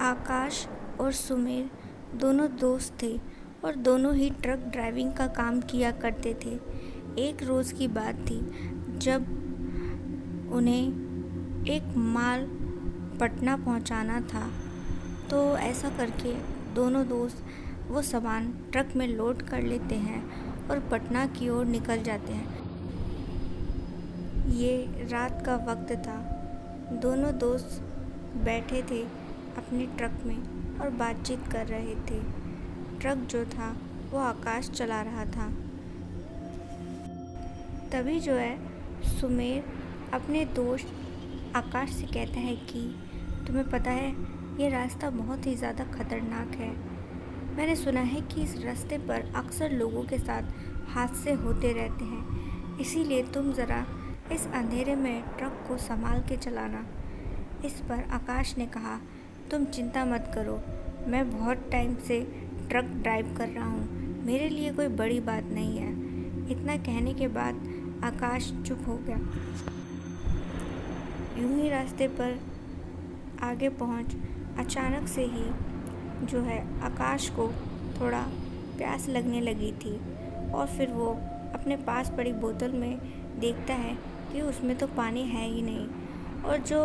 आकाश और सुमेर दोनों दोस्त थे और दोनों ही ट्रक ड्राइविंग का काम किया करते थे। एक रोज़ की बात थी जब उन्हें एक माल पटना पहुंचाना था। तो ऐसा करके दोनों दोस्त वो सामान ट्रक में लोड कर लेते हैं और पटना की ओर निकल जाते हैं। ये रात का वक्त था। दोनों दोस्त बैठे थे अपने ट्रक में और बातचीत कर रहे थे। ट्रक जो था वो आकाश चला रहा था। तभी जो है सुमेर अपने दोस्त आकाश से कहता है कि तुम्हें पता है ये रास्ता बहुत ही ज़्यादा खतरनाक है। मैंने सुना है कि इस रास्ते पर अक्सर लोगों के साथ हादसे होते रहते हैं, इसीलिए तुम ज़रा इस अंधेरे में ट्रक को संभाल के चलाना। इस पर आकाश ने कहा, तुम चिंता मत करो, मैं बहुत टाइम से ट्रक ड्राइव कर रहा हूँ, मेरे लिए कोई बड़ी बात नहीं है। इतना कहने के बाद आकाश चुप हो गया। यूं ही रास्ते पर आगे पहुँच अचानक से ही जो है आकाश को थोड़ा प्यास लगने लगी थी और फिर वो अपने पास पड़ी बोतल में देखता है कि उसमें तो पानी है ही नहीं। और जो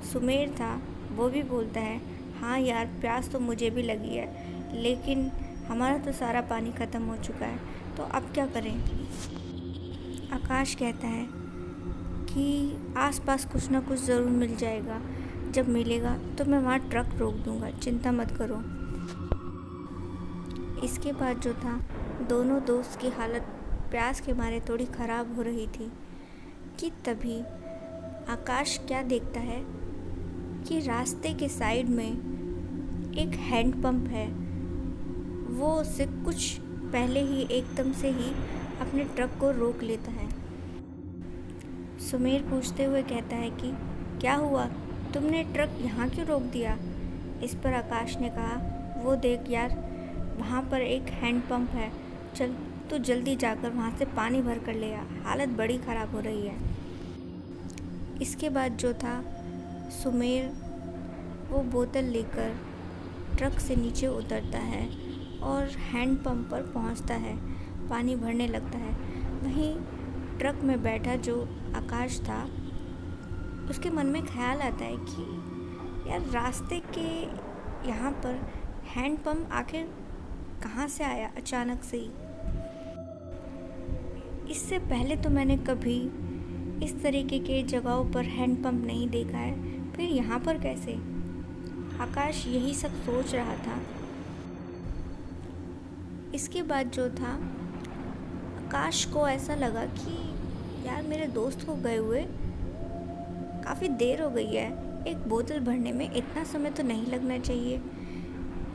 सुमेर था वो भी बोलता है, हाँ यार प्यास तो मुझे भी लगी है, लेकिन हमारा तो सारा पानी ख़त्म हो चुका है, तो अब क्या करें। आकाश कहता है कि आसपास कुछ ना कुछ ज़रूर मिल जाएगा, जब मिलेगा तो मैं वहाँ ट्रक रोक दूँगा, चिंता मत करो। इसके बाद जो था दोनों दोस्त की हालत प्यास के मारे थोड़ी ख़राब हो रही थी कि तभी आकाश क्या देखता है कि रास्ते के साइड में एक हैंड पंप है। वो उससे कुछ पहले ही एकदम से ही अपने ट्रक को रोक लेता है। सुमेर पूछते हुए कहता है कि क्या हुआ, तुमने ट्रक यहाँ क्यों रोक दिया। इस पर आकाश ने कहा, वो देख यार, वहाँ पर एक हैंड पंप है, चल तू जल्दी जाकर वहाँ से पानी भर कर ले आ, हालत बड़ी ख़राब हो रही है। इसके बाद जो था सुमेर वो बोतल लेकर ट्रक से नीचे उतरता है और हैंड पंप पर पहुँचता है, पानी भरने लगता है। वहीं ट्रक में बैठा जो आकाश था उसके मन में ख्याल आता है कि यार रास्ते के यहाँ पर हैंड पंप आखिर कहाँ से आया अचानक से ही। इससे पहले तो मैंने कभी इस तरीके के जगहों पर हैंड पंप नहीं देखा है, फिर यहाँ पर कैसे। आकाश यही सब सोच रहा था। इसके बाद जो था आकाश को ऐसा लगा कि यार मेरे दोस्त को गए हुए काफ़ी देर हो गई है, एक बोतल भरने में इतना समय तो नहीं लगना चाहिए।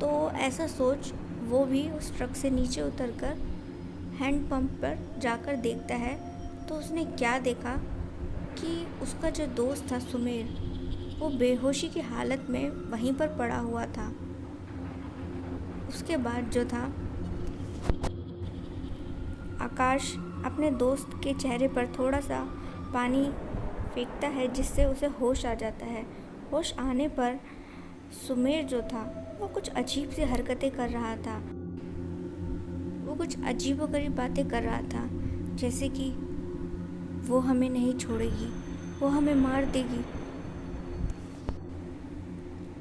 तो ऐसा सोच वो भी उस ट्रक से नीचे उतरकर हैंड पंप पर जाकर देखता है। तो उसने क्या देखा कि उसका जो दोस्त था सुमेर, वो बेहोशी की हालत में वहीं पर पड़ा हुआ था। उसके बाद जो था आकाश अपने दोस्त के चेहरे पर थोड़ा सा पानी फेंकता है जिससे उसे होश आ जाता है। होश आने पर सुमेर जो था वो कुछ अजीब सी हरकतें कर रहा था। वो कुछ अजीबोगरीब बातें कर रहा था, जैसे कि वो हमें नहीं छोड़ेगी, वो हमें मार देगी।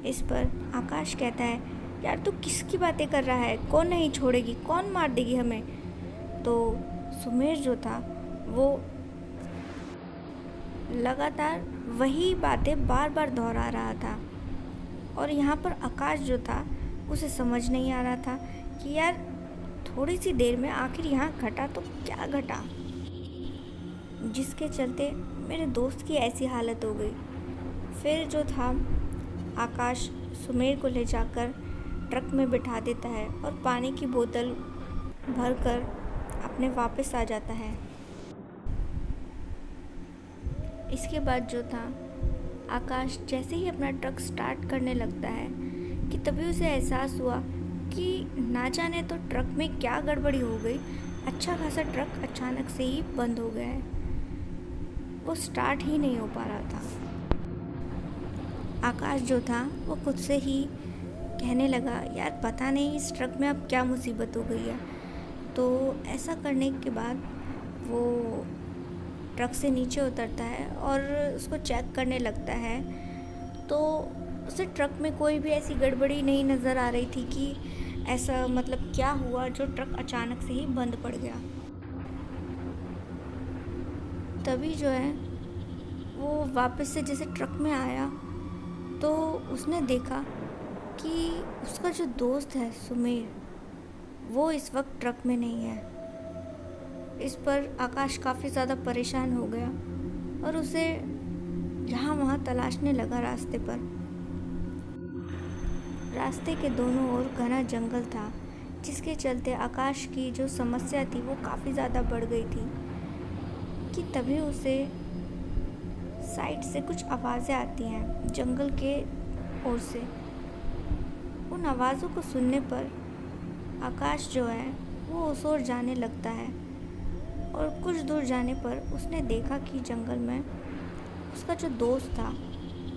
इस पर आकाश कहता है, यार तू किसकी बातें कर रहा है, कौन नहीं छोड़ेगी, कौन मार देगी हमें। तो सुमेर जो था वो लगातार वही बातें बार बार दोहरा रहा था और यहाँ पर आकाश जो था उसे समझ नहीं आ रहा था कि यार थोड़ी सी देर में आखिर यहाँ घटा तो क्या घटा, जिसके चलते मेरे दोस्त की ऐसी हालत हो गई। फिर जो था आकाश सुमेर को ले जाकर ट्रक में बिठा देता है और पानी की बोतल भरकर अपने वापस आ जाता है। इसके बाद जो था आकाश जैसे ही अपना ट्रक स्टार्ट करने लगता है कि तभी उसे एहसास हुआ कि ना जाने तो ट्रक में क्या गड़बड़ी हो गई, अच्छा खासा ट्रक अचानक से ही बंद हो गया है, वो स्टार्ट ही नहीं हो पा रहा था। आकाश जो था वो खुद से ही कहने लगा, यार पता नहीं इस ट्रक में अब क्या मुसीबत हो गई है। तो ऐसा करने के बाद वो ट्रक से नीचे उतरता है और उसको चेक करने लगता है। तो उसे ट्रक में कोई भी ऐसी गड़बड़ी नहीं नज़र आ रही थी कि ऐसा मतलब क्या हुआ जो ट्रक अचानक से ही बंद पड़ गया। तभी जो है वो वापस से जैसे ट्रक में आया तो उसने देखा कि उसका जो दोस्त है सुमेर, वो इस वक्त ट्रक में नहीं है। इस पर आकाश काफ़ी ज़्यादा परेशान हो गया और उसे यहाँ वहाँ तलाशने लगा रास्ते पर। रास्ते के दोनों ओर घना जंगल था, जिसके चलते आकाश की जो समस्या थी वो काफ़ी ज़्यादा बढ़ गई थी कि तभी उसे साइड से कुछ आवाज़ें आती हैं जंगल के ओर से। उन आवाज़ों को सुनने पर आकाश जो है वो उस ओर जाने लगता है और कुछ दूर जाने पर उसने देखा कि जंगल में उसका जो दोस्त था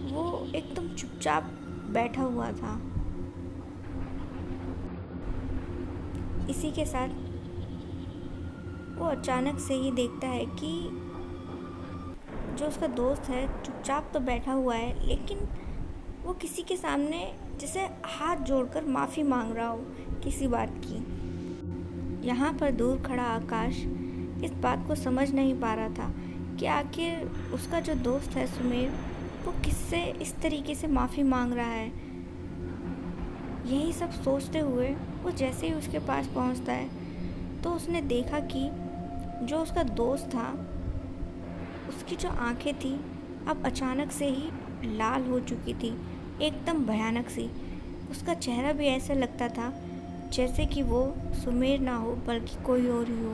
वो एकदम चुपचाप बैठा हुआ था। इसी के साथ वो अचानक से ही देखता है कि जो उसका दोस्त है चुपचाप तो बैठा हुआ है, लेकिन वो किसी के सामने जैसे हाथ जोड़कर माफ़ी मांग रहा हो किसी बात की। यहाँ पर दूर खड़ा आकाश इस बात को समझ नहीं पा रहा था कि आखिर उसका जो दोस्त है सुमेर वो किससे इस तरीके से माफ़ी मांग रहा है। यही सब सोचते हुए वो जैसे ही उसके पास पहुँचता है तो उसने देखा कि जो उसका दोस्त था उसकी जो आंखें थी अब अचानक से ही लाल हो चुकी थी, एकदम भयानक सी। उसका चेहरा भी ऐसा लगता था जैसे कि वो सुमेर ना हो बल्कि कोई और ही हो।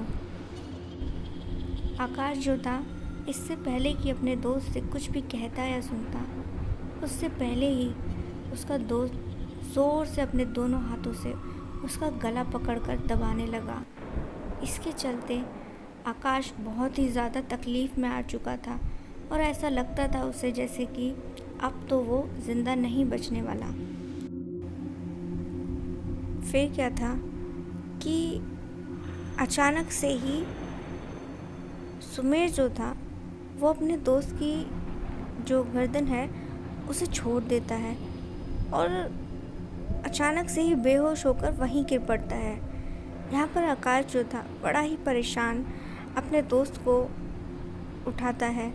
आकाश जो था इससे पहले कि अपने दोस्त से कुछ भी कहता या सुनता, उससे पहले ही उसका दोस्त ज़ोर से अपने दोनों हाथों से उसका गला पकड़कर दबाने लगा। इसके चलते आकाश बहुत ही ज़्यादा तकलीफ़ में आ चुका था और ऐसा लगता था उसे जैसे कि अब तो वो ज़िंदा नहीं बचने वाला। फिर क्या था कि अचानक से ही सुमेर जो था वो अपने दोस्त की जो गर्दन है उसे छोड़ देता है और अचानक से ही बेहोश होकर वहीं गिर पड़ता है। यहाँ पर आकाश जो था बड़ा ही परेशान अपने दोस्त को उठाता है।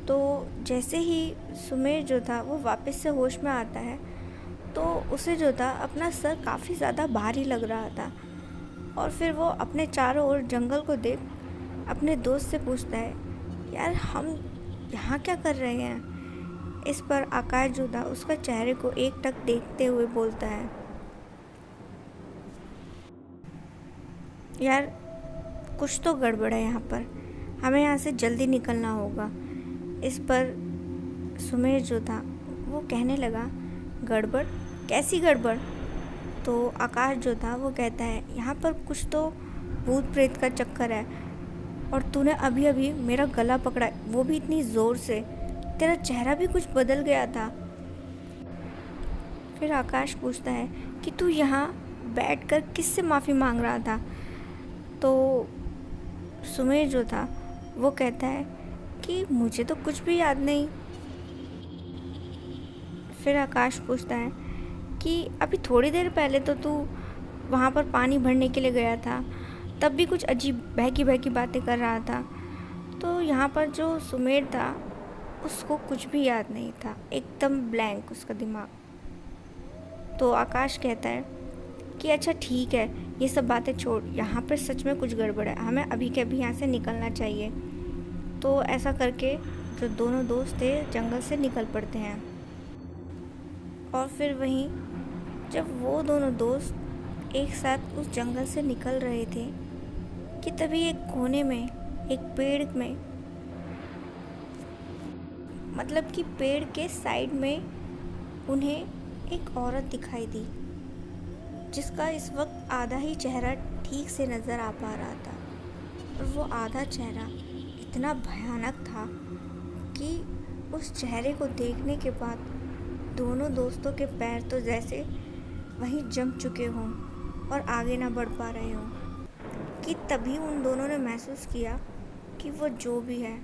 तो जैसे ही सुमेर जो था वो वापस से होश में आता है तो उसे जो था अपना सर काफ़ी ज़्यादा भारी लग रहा था और फिर वो अपने चारों ओर जंगल को देख अपने दोस्त से पूछता है, यार हम यहाँ क्या कर रहे हैं। इस पर आकाश जो था उसका चेहरे को एकटक देखते हुए बोलता है, यार कुछ तो गड़बड़ है यहाँ पर, हमें यहाँ से जल्दी निकलना होगा। इस पर सुमेर जो था वो कहने लगा, गड़बड़? कैसी गड़बड़? तो आकाश जो था वो कहता है, यहाँ पर कुछ तो भूत प्रेत का चक्कर है और तूने अभी अभी मेरा गला पकड़ा, वो भी इतनी ज़ोर से, तेरा चेहरा भी कुछ बदल गया था। फिर आकाश पूछता है कि तू यहाँ बैठकर किससे माफ़ी मांग रहा था। तो सुमेर जो था वो कहता है कि मुझे तो कुछ भी याद नहीं। फिर आकाश पूछता है कि अभी थोड़ी देर पहले तो तू वहाँ पर पानी भरने के लिए गया था, तब भी कुछ अजीब बहकी बहकी बातें कर रहा था। तो यहाँ पर जो सुमेर था उसको कुछ भी याद नहीं था, एकदम ब्लैंक उसका दिमाग। तो आकाश कहता है कि अच्छा ठीक है, ये सब बातें छोड़, यहाँ पर सच में कुछ गड़बड़ है, हमें अभी के अभी यहाँ से निकलना चाहिए। तो ऐसा करके जो दोनों दोस्त थे जंगल से निकल पड़ते हैं। और फिर वहीं जब वो दोनों दोस्त एक साथ उस जंगल से निकल रहे थे कि तभी एक कोने में एक पेड़ में, मतलब कि पेड़ के साइड में उन्हें एक औरत दिखाई दी, जिसका इस वक्त आधा ही चेहरा ठीक से नज़र आ पा रहा था। और वो आधा चेहरा इतना भयानक था कि उस चेहरे को देखने के बाद दोनों दोस्तों के पैर तो जैसे वहीं जम चुके हों और आगे ना बढ़ पा रहे हों, कि तभी उन दोनों ने महसूस किया कि वो जो भी है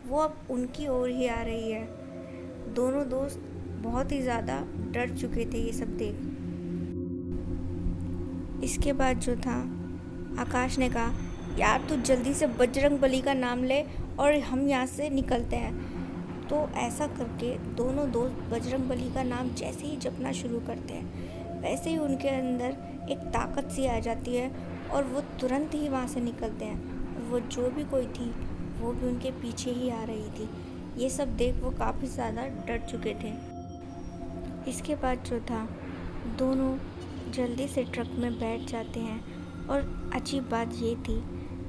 वो अब उनकी ओर ही आ रही है। दोनों दोस्त बहुत ही ज़्यादा डर चुके थे ये सब देख। इसके बाद जो था, आकाश ने कहा, यार तू जल्दी से बजरंगबली का नाम ले और हम यहाँ से निकलते हैं। तो ऐसा करके दोनों दोस्त बजरंगबली का नाम जैसे ही जपना शुरू करते हैं, वैसे ही उनके अंदर एक ताकत सी आ जाती है और वो तुरंत ही वहाँ से निकलते हैं। और वो जो भी कोई थी वो भी उनके पीछे ही आ रही थी। ये सब देख वो काफ़ी ज़्यादा डर चुके थे। इसके बाद जो था, दोनों जल्दी से ट्रक में बैठ जाते हैं। और अजीब बात ये थी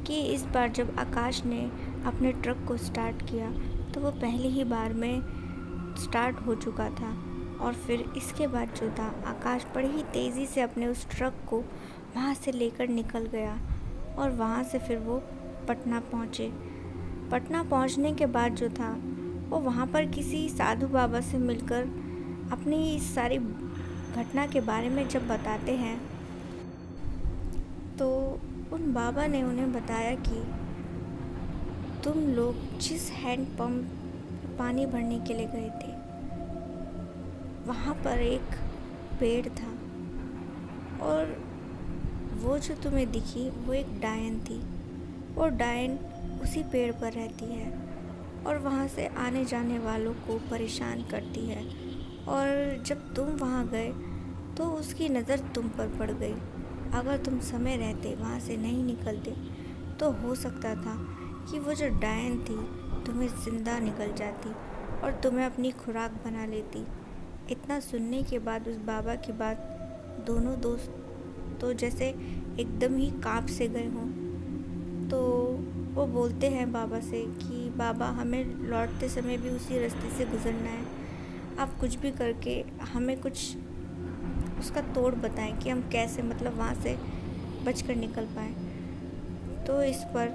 कि इस बार जब आकाश ने अपने ट्रक को स्टार्ट किया तो वो पहली ही बार में स्टार्ट हो चुका था। और फिर इसके बाद जो था, आकाश बड़ी ही तेज़ी से अपने उस ट्रक को वहाँ से लेकर निकल गया और वहाँ से फिर वो पटना पहुँचे। पटना पहुँचने के बाद जो था, वो वहाँ पर किसी साधु बाबा से मिलकर अपनी इस सारी घटना के बारे में जब बताते हैं तो उन बाबा ने उन्हें बताया कि तुम लोग जिस हैंड पंप पानी भरने के लिए गए थे, वहाँ पर एक पेड़ था और वो जो तुम्हें दिखी वो एक डायन थी। और डायन उसी पेड़ पर रहती है और वहाँ से आने जाने वालों को परेशान करती है। और जब तुम वहाँ गए तो उसकी नज़र तुम पर पड़ गई। अगर तुम समय रहते वहाँ से नहीं निकलते तो हो सकता था कि वो जो डायन थी तुम्हें ज़िंदा निकल जाती और तुम्हें अपनी खुराक बना लेती। इतना सुनने के बाद उस बाबा की बात दोनों दोस्त तो जैसे एकदम ही काँप से गए हों। तो वो बोलते हैं बाबा से कि बाबा, हमें लौटते समय भी उसी रास्ते से गुज़रना है। आप कुछ भी करके हमें कुछ उसका तोड़ बताएं कि हम कैसे मतलब वहाँ से बचकर निकल पाएँ। तो इस पर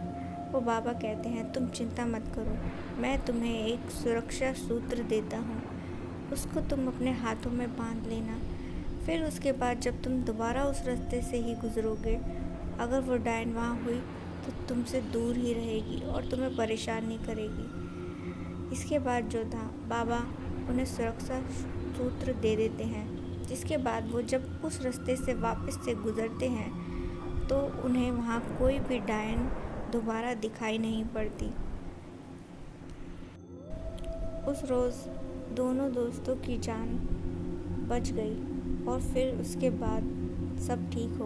वो बाबा कहते हैं, तुम चिंता मत करो, मैं तुम्हें एक सुरक्षा सूत्र देता हूँ, उसको तुम अपने हाथों में बांध लेना। फिर उसके बाद जब तुम दोबारा उस रास्ते से ही गुज़रोगे, अगर वो डायन वहाँ हुई तो तुमसे दूर ही रहेगी और तुम्हें परेशान नहीं करेगी। इसके बाद जो था, बाबा उन्हें सुरक्षा सूत्र दे देते हैं। जिसके बाद वो जब उस रास्ते से वापस से गुज़रते हैं तो उन्हें वहाँ कोई भी डायन दोबारा दिखाई नहीं पड़ती। उस रोज़ दोनों दोस्तों की जान बच गई और फिर उसके बाद सब ठीक हो